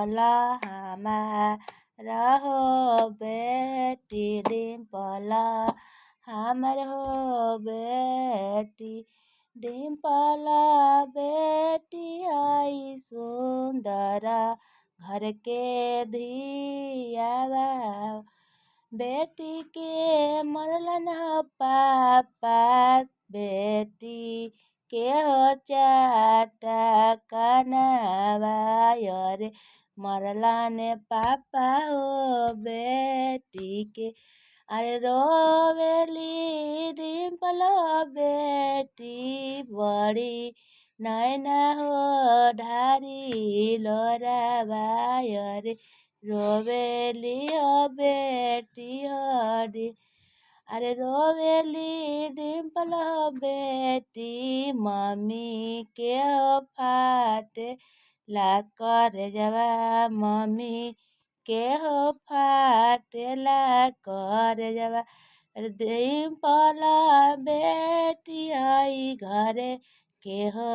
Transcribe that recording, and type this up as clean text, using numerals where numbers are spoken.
डिम्पला हमारा हो बेटी डिम्पला हमर हो बेटी डिम्पला बेटी आई सुंदरा घर के धियावा बेटी के मरलन पापा बेटी के हो चाटा कनवा रे मरलन पापा हो बेटी के अरे रोवेली डिम्पल बेटी बड़ी नैना हो ढारी लोरावा रे रोवेली हो बेटी हो अरे रोवेली डिम्पल हो बेटी मम्मी के हो फाटे ला कर जवा मम्मी के हो फाटे ला कर जवा डिम्पल बेटी आई घरे के हो